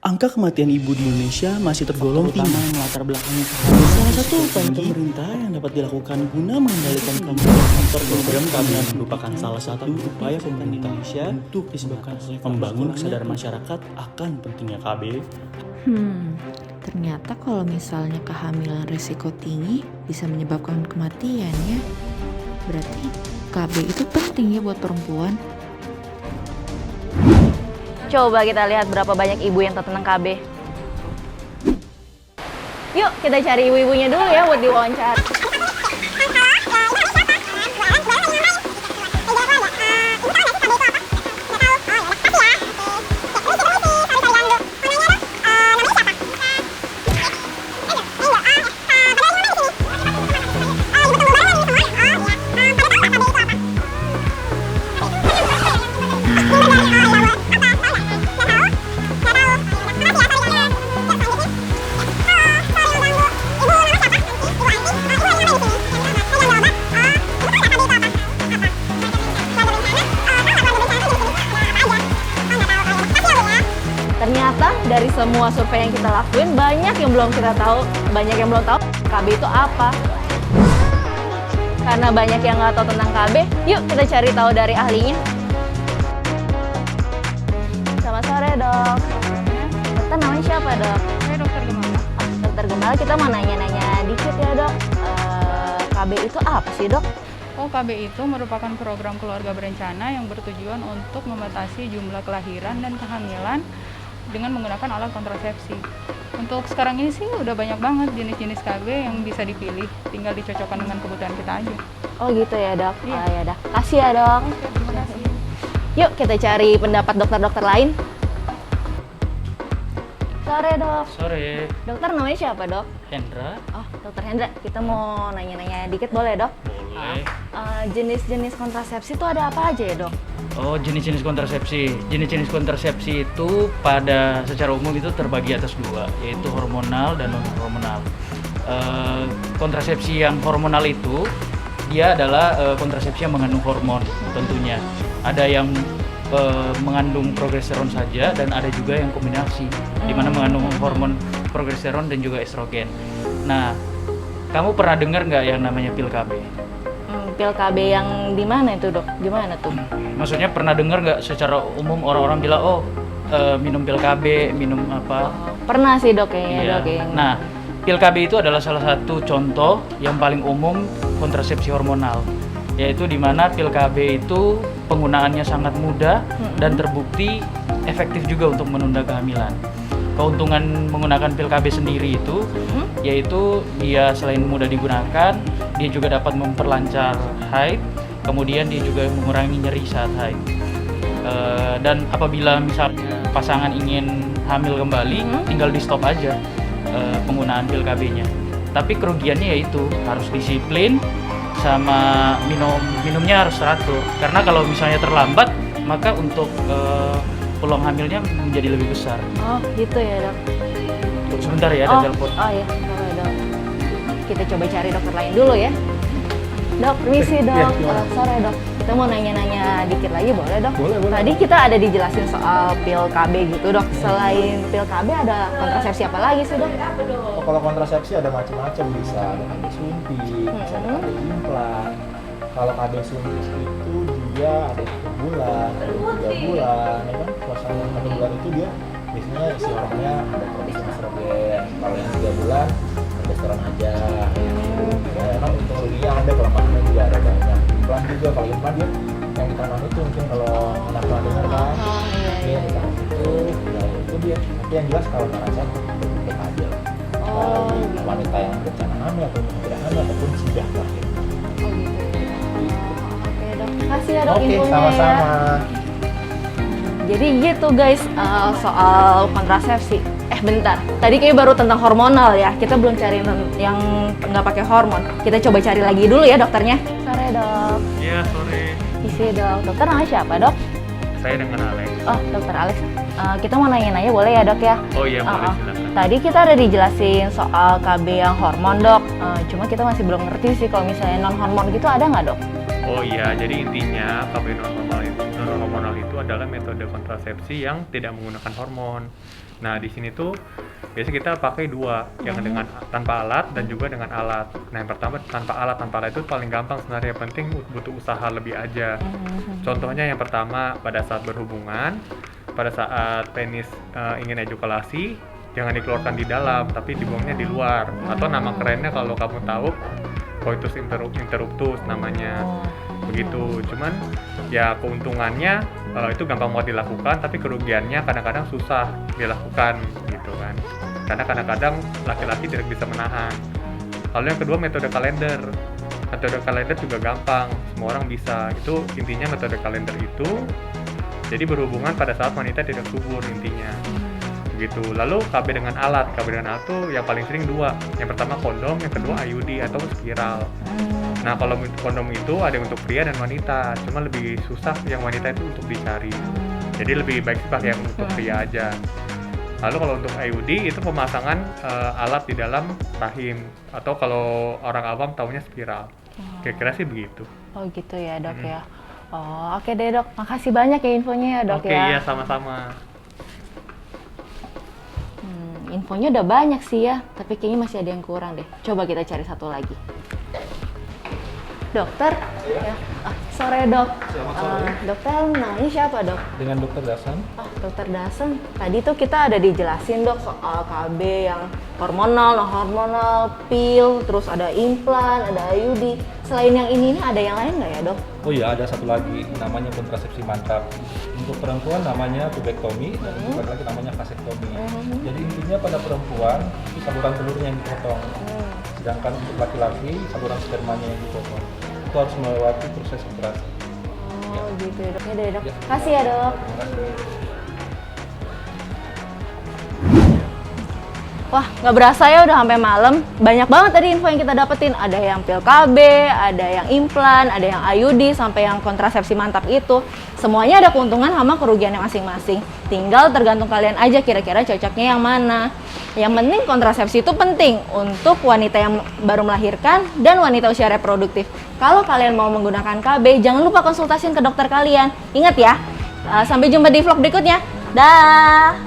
Angka kematian ibu di Indonesia masih tergolong tinggi, yang melatar belakangnya salah satu upaya pemerintah yang dapat dilakukan guna mengendalikan kanker program kehamilan merupakan salah satu upaya pemerintah Indonesia untuk disebabkan membangun kesadaran masyarakat akan pentingnya KB. Ternyata kalau misalnya kehamilan risiko tinggi bisa menyebabkan kematian ya. Berarti KB itu penting ya buat perempuan. Coba kita lihat berapa banyak ibu yang terkena KB. Yuk kita cari ibu-ibunya dulu ya buat diwawancara. Ternyata dari semua survei yang kita lakuin banyak yang belum tahu KB itu apa. Karena banyak yang nggak tahu tentang KB, yuk kita cari tahu dari ahlinya. Selamat sore dok. Dokter namanya siapa dok? Saya Dokter Gemala. Dokter Gemala, kita mau nanya-nanya dikit ya dok. KB itu apa sih dok? KB itu merupakan program keluarga berencana yang bertujuan untuk membatasi jumlah kelahiran dan kehamilan dengan menggunakan alat kontrasepsi. Untuk sekarang ini sih udah banyak banget jenis-jenis KB yang bisa dipilih, tinggal dicocokkan dengan kebutuhan kita aja. Oh gitu ya dok? Iya. Oh ya dah. Kasih ya dok. Oke, terima kasih. Yuk kita cari pendapat dokter-dokter lain. Sore dok. Sore, Dokter namanya siapa dok? Hendra. Oh dokter Hendra, kita mau nanya-nanya dikit boleh dok? Boleh. Jenis-jenis kontrasepsi itu ada apa aja ya dok? Oh, jenis-jenis kontrasepsi. Jenis-jenis kontrasepsi itu secara umum itu terbagi atas dua, yaitu hormonal dan non hormonal. Kontrasepsi yang hormonal itu dia adalah kontrasepsi yang mengandung hormon tentunya. Ada yang mengandung progesteron saja dan ada juga yang kombinasi di mana mengandung hormon progesteron dan juga estrogen. Nah, kamu pernah dengar nggak yang namanya pil KB? Pil KB yang di mana itu dok? Gimana tuh? Maksudnya pernah dengar nggak secara umum orang-orang bilang minum pil KB, minum apa? Pernah sih dok kayaknya Iya. dok ya. Nah, pil KB itu adalah salah satu contoh yang paling umum kontrasepsi hormonal, yaitu di mana pil KB itu penggunaannya sangat mudah dan terbukti efektif juga untuk menunda kehamilan. Keuntungan menggunakan pil KB sendiri itu yaitu dia selain mudah digunakan, dia juga dapat memperlancar haid, kemudian dia juga mengurangi nyeri saat haid. Dan apabila misalnya pasangan ingin hamil kembali, tinggal di stop aja penggunaan pil KB-nya. Tapi kerugiannya yaitu harus disiplin sama minumnya harus teratur. Karena kalau misalnya terlambat, maka untuk peluang hamilnya menjadi lebih besar. Oh gitu ya dok. Sebentar ya, ada telepon. Oh iya, boleh dok. Kita coba cari dokter lain dulu ya. Dok, permisi dok. Sore dok. Kita mau nanya-nanya dikit lagi boleh dok? Boleh. Tadi kita ada dijelasin soal pil KB gitu dok. Selain pil KB ada kontrasepsi apa lagi sih dok? Oh, kalau kontrasepsi ada macam-macam, bisa ada KB suntik, bisa ada KB implan. Kalau KB suntik itu dia ada 1 bulan, ada 3 bulan, ya kan? Suasana 1 bulan itu dia biasanya isi orangnya ada produksi estrogen. Kalau yang 3 bulan progesteron aja. Ya emang untuk ruginya ada, kelemahannya juga ada banyak. Implan juga, kalau implan dia yang ditanam itu mungkin kalau anak pernah dengar kan, dia yang ditanam itu, ya itu dia. Tapi yang jelas kalau ngerasa untuk adil. Bagi wanita yang berencana hamil ataupun tidak hamil ataupun sudah lahir. Oh gitu. Oke dok. Kasih ya dok Oke, infonya sama-sama. ya. Jadi gitu guys soal kontrasepsi. Bentar, tadi kayak baru tentang hormonal ya. Kita belum cari yang nggak pakai hormon. Kita coba cari lagi dulu ya dokternya. Sore dok. Iya, sore. Isi dok. Dokter namanya siapa dok? Saya dengan Alex. Oh dokter Alex. Kita mau nanya-nanya boleh ya dok ya? Oh iya, boleh silakan. Tadi kita ada dijelasin soal KB yang hormon dok. Cuma kita masih belum ngerti sih kalau misalnya non hormon gitu ada nggak dok? Oh iya, jadi intinya KB non hormonal itu adalah metode kontrasepsi yang tidak menggunakan hormon. Nah di sini tuh biasanya kita pakai dua, yang dengan tanpa alat dan juga dengan alat. Nah yang pertama tanpa alat itu paling gampang sebenarnya, yang penting butuh usaha lebih aja. Contohnya yang pertama pada saat berhubungan, pada saat penis ingin ejakulasi, jangan dikeluarkan di dalam tapi dibuangnya di luar, atau nama kerennya kalau kamu tahu coitus interruptus namanya. Begitu. Cuman ya keuntungannya itu gampang banget dilakukan, tapi kerugiannya kadang-kadang susah dilakukan gitu kan, karena kadang-kadang laki-laki tidak bisa menahan. Lalu yang kedua metode kalender juga gampang, semua orang bisa. Itu intinya metode kalender itu jadi berhubungan pada saat wanita tidak subur intinya gitu. Lalu KB dengan alat tuh yang paling sering dua, yang pertama kondom, yang kedua IUD atau spiral. Nah kalau kondom itu ada yang untuk pria dan wanita, cuma lebih susah yang wanita itu untuk dicari, jadi lebih baik sih pakai yang untuk pria aja. Lalu kalau untuk IUD itu pemasangan alat di dalam rahim, atau kalau orang awam taunya spiral. Kira-kira sih begitu. Oh gitu ya dok ya. Oh oke deh dok, makasih banyak ya infonya ya dok Oke, ya. iya sama-sama. Infonya udah banyak sih ya, tapi kayaknya masih ada yang kurang deh. Coba kita cari satu lagi. Dokter, ya. Sore dok. Dokter, namanya siapa dok? Dengan Dokter Dasan. Dokter Dasan. Tadi tuh kita ada dijelasin dok soal KB yang hormonal, non hormonal, pil, terus ada implan, ada IUD. Selain yang ini ada yang lain nggak ya dok? Oh iya, ada satu lagi namanya kontrasepsi mantap. Untuk perempuan namanya tubektomi dan untuk laki-laki namanya vasektomi. Jadi intinya pada perempuan itu saluran telurnya yang dipotong. Sedangkan untuk laki-laki saluran spermanya yang dipotong. Itu harus melewati proses operasi. Oh gitu ya dok. Ya deh dok. Kasih ya dok. Terima kasih. Wah, nggak berasa ya udah sampai malam. Banyak banget tadi info yang kita dapetin. Ada yang pil KB, ada yang implan, ada yang IUD, sampai yang kontrasepsi mantap itu. Semuanya ada keuntungan sama kerugiannya masing-masing. Tinggal tergantung kalian aja kira-kira cocoknya yang mana. Yang penting kontrasepsi itu penting untuk wanita yang baru melahirkan dan wanita usia reproduktif. Kalau kalian mau menggunakan KB, jangan lupa konsultasiin ke dokter kalian. Ingat ya, sampai jumpa di vlog berikutnya. Dah!